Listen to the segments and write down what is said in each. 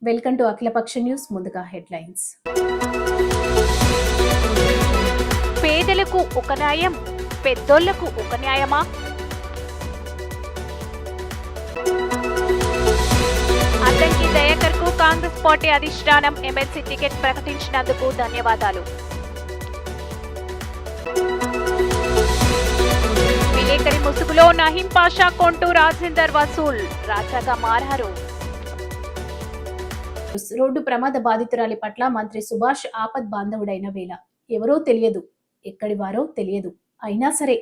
Welcome to అఖిలపక్ష news. ముందుగా headlines. పేదలకు ఒక న్యాయం, పెద్దోళ్లకు ఒక న్యాయమా? అద్దంకి దయాకర్ కు కాంగ్రెస్ పార్టీ అధిష్టానం ఎమ్మెల్సీ టికెట్ ప్రకటించినందుకు ధన్యవాదాలు. విలేకరి ముసుగులో నహీం పాషా కొంటూ రాజేందర్ వసూల్ రాజాగా మారారు. రోడ్డు ప్రమాద బాధితురాలి పట్ల మంత్రి సుభాష్ ఆపద్ బాంధవుడైన వేళ ఎవరో తెలియదు, ఎక్కడి వారో తెలియదు, అయినా సరే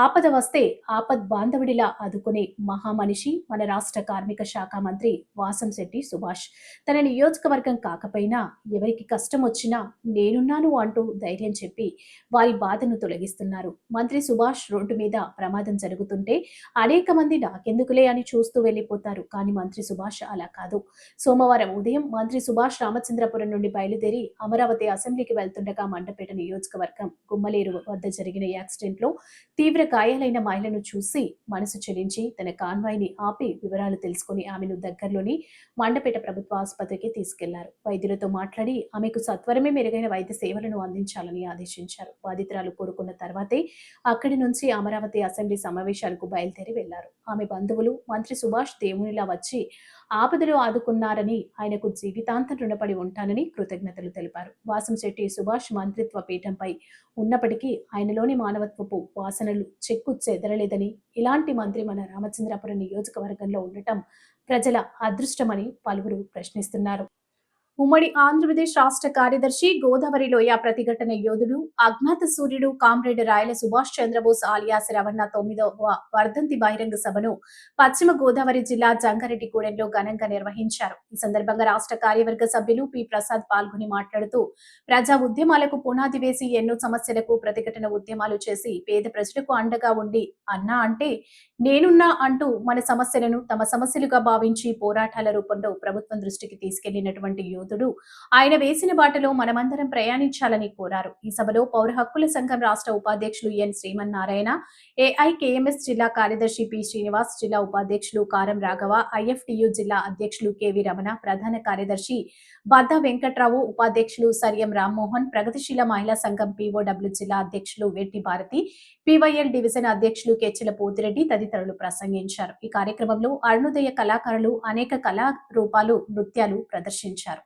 ఆపద వస్తే ఆపద్ బాంధవుడిలా ఆదుకునే మహామనిషి మన రాష్ట్ర కార్మిక శాఖ మంత్రి వాసంశెట్టి సుభాష్. తన నియోజకవర్గం కాకపోయినా ఎవరికి కష్టం వచ్చినా నేనున్నాను అంటూ ధైర్యం చెప్పి వారి బాధను తొలగిస్తున్నారు. మంత్రి సుభాష్ రోడ్డు మీద ప్రమాదం జరుగుతుంటే అనేక మంది నాకెందుకులే అని చూస్తూ వెళ్లిపోతారు. కానీ మంత్రి సుభాష్ అలా కాదు. సోమవారం ఉదయం మంత్రి సుభాష్ రామచంద్రపురం నుండి బయలుదేరి అమరావతి అసెంబ్లీకి వెళ్తుండగా మండపేట నియోజకవర్గం గుమ్మలేరు వద్ద జరిగిన యాక్సిడెంట్ లో తీవ్ర గాయాలైన మహిళను చూసి మనసు చెలించి తన కాన్వాయ్ని ఆపి వివరాలు తెలుసుకుని ఆమెను దగ్గరలోని మండపేట ప్రభుత్వ ఆసుపత్రికి తీసుకెళ్లారు. వైద్యులతో మాట్లాడి ఆమెకు సత్వరమే మెరుగైన వైద్య సేవలను అందించాలని ఆదేశించారు. బాధితురాలు కోరుకున్న తర్వాతే అక్కడి నుంచి అమరావతి అసెంబ్లీ సమావేశాలకు బయలుదేరి వెళ్లారు. ఆమె బంధువులు మంత్రి సుభాష్ దేవునిలా వచ్చి ఆపదలో ఆదుకున్నారని, ఆయనకు జీవితాంతం రుణపడి ఉంటానని కృతజ్ఞతలు తెలిపారు. వాసంశెట్టి సుభాష్ మంత్రిత్వ పీఠంపై ఉన్నప్పటికీ ఆయనలోని మానవత్వపు వాసనలు చెక్కు చెదరలేదని, ఇలాంటి మంత్రి మన రామచంద్రపురం నియోజకవర్గంలో ఉండటం ప్రజల అదృష్టమని పలువురు ప్రశ్నిస్తున్నారు. ఉమ్మడి ఆంధ్రప్రదేశ్ రాష్ట్ర కార్యదర్శి, గోదావరి లోయ ప్రతిఘటన యోధుడు, అజ్ఞాత సూర్యుడు కామ్రేడ్ రాయల సుభాష్ చంద్రబోస్ ఆలియాస్ రవణ 9వ వర్ధంతి బహిరంగ సభను పశ్చిమ గోదావరి జిల్లా జంగారెడ్డిగూడెంలో ఘనంగా నిర్వహించారు. ఈ సందర్భంగా రాష్ట్ర కార్యవర్గ సభ్యులు పి ప్రసాద్ పాల్గొని మాట్లాడుతూ, ప్రజా ఉద్యమాలకు పునాది వేసి ఎన్నో సమస్యలకు ప్రతిఘటన ఉద్యమాలు చేసి పేద ప్రజలకు అండగా ఉండి అన్నా అంటే నేనున్నా అంటూ మన సమస్యలను తమ సమస్యలుగా భావించి పోరాటాల రూపంలో ప్రభుత్వం దృష్టికి తీసుకెళ్లినటువంటి యోధుడు. ఆయన వేసిన బాటలో మనమందరం ప్రయాణించాలని కోరారు. ఈ సభలో పౌర హక్కుల సంఘం రాష్ట్ర ఉపాధ్యక్షులు ఎన్ శ్రీమన్నారాయణ, ఏఐకేఎంఎస్ జిల్లా కార్యదర్శి పి శ్రీనివాస్, జిల్లా ఉపాధ్యక్షులు కారం రాఘవ, ఐఎఫ్టియు జిల్లా అధ్యక్షులు కెవి రమణ, ప్రధాన కార్యదర్శి బద్దా వెంకట్రావు, ఉపాధ్యక్షులు సరియం రామ్మోహన్, ప్రగతిశీల మహిళా సంఘం పిఓడబ్ల్యూ జిల్లా అధ్యక్షులు వెట్టి భారతి, పివైఎల్ డివిజన్ అధ్యక్షులు కెచ్చెల పోతిరెడ్డి తదితరులు ప్రసంగించారు. ఈ కార్యక్రమంలో అరుణోదయ కళాకారులు అనేక కళా రూపాలు, నృత్యాలు ప్రదర్శించారు.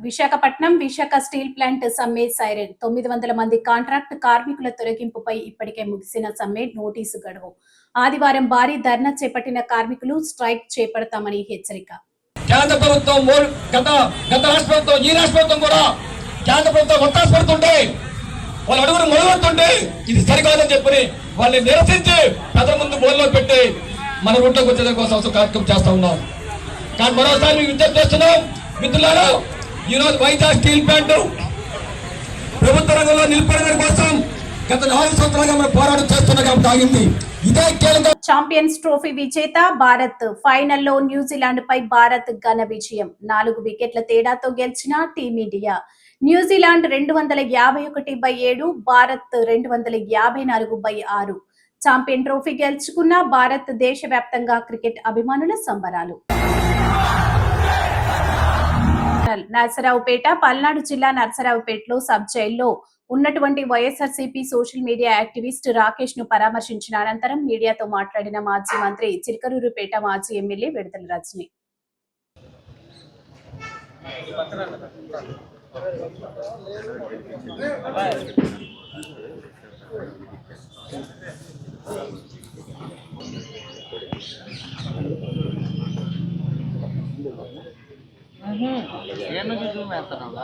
విశాఖపట్నం విశాఖ స్టీల్ ప్లాంట్ సమ్మె సైరన్. 900 మంది కాంట్రాక్ట్ కార్మికుల తొలగింపుపై ఇప్పటికే ముగిసిన సమ్మె నోటీసు గడువు. ఆదివారం భారీ ధర్నా చేపట్టిన కార్మికులు స్ట్రైక్ చేపడతామని హెచ్చరిక. కేంద్ర ప్రభుత్వం గత రాష్ట్ర ప్రభుత్వం ఈ రాష్ట్ర ప్రభుత్వం కూడా కేంద్ర ప్రభుత్వం ఒత్తాసపడుతుంటే వాళ్ళు అడుగులు మొదలుతుంటే ఇది సరికాదని చెప్పి వాళ్ళని నిరసించి ప్రజల ముందు బోల్లో పెట్టి మన రూట్లోకి వచ్చేదాని కోసం కార్యక్రమం చేస్తా ఉన్నాం. కానీ మరోసారి మేము విజ్ఞప్తి చేస్తున్నాం మిత్రులారా, ఈ రోజు వైజాగ్ స్టీల్ ప్లాంట్ ప్రభుత్వ రంగంలో నిలిపేయడం కోసం గత 4 సంవత్సరాలుగా మనం పోరాటం చేస్తున్నాం కాబట్టి ఆగింది. ఇదే ఛాంపియన్స్ ట్రోఫీ విజేత భారత్. ఫైనల్లో న్యూజిలాండ్ పై భారత్ ఘన విజయం. 4 వికెట్ల తేడాతో గెలిచిన team India. New Zealand 251/7, Bharat 254/6. Champion trophy గెలుచుకున్న భారత్. దేశవ్యాప్తంగా క్రికెట్ అభిమానుల సంబరాలు. నర్సరావుపేట. పల్నాడు జిల్లా నర్సరావుపేటలో సబ్ జైల్లో ఉన్నటువంటి YSRCP social media activist Rakesh ను పరామర్శించిన అనంతరం మీడియాతో మాట్లాడిన మాజీ మంత్రి చిలకలూరుపేట మాజీ ఎమ్మెల్యే విడతల రజని. ಏನು ಜೂಮ್ ಮಾಡ್ತಾರಲ್ಲ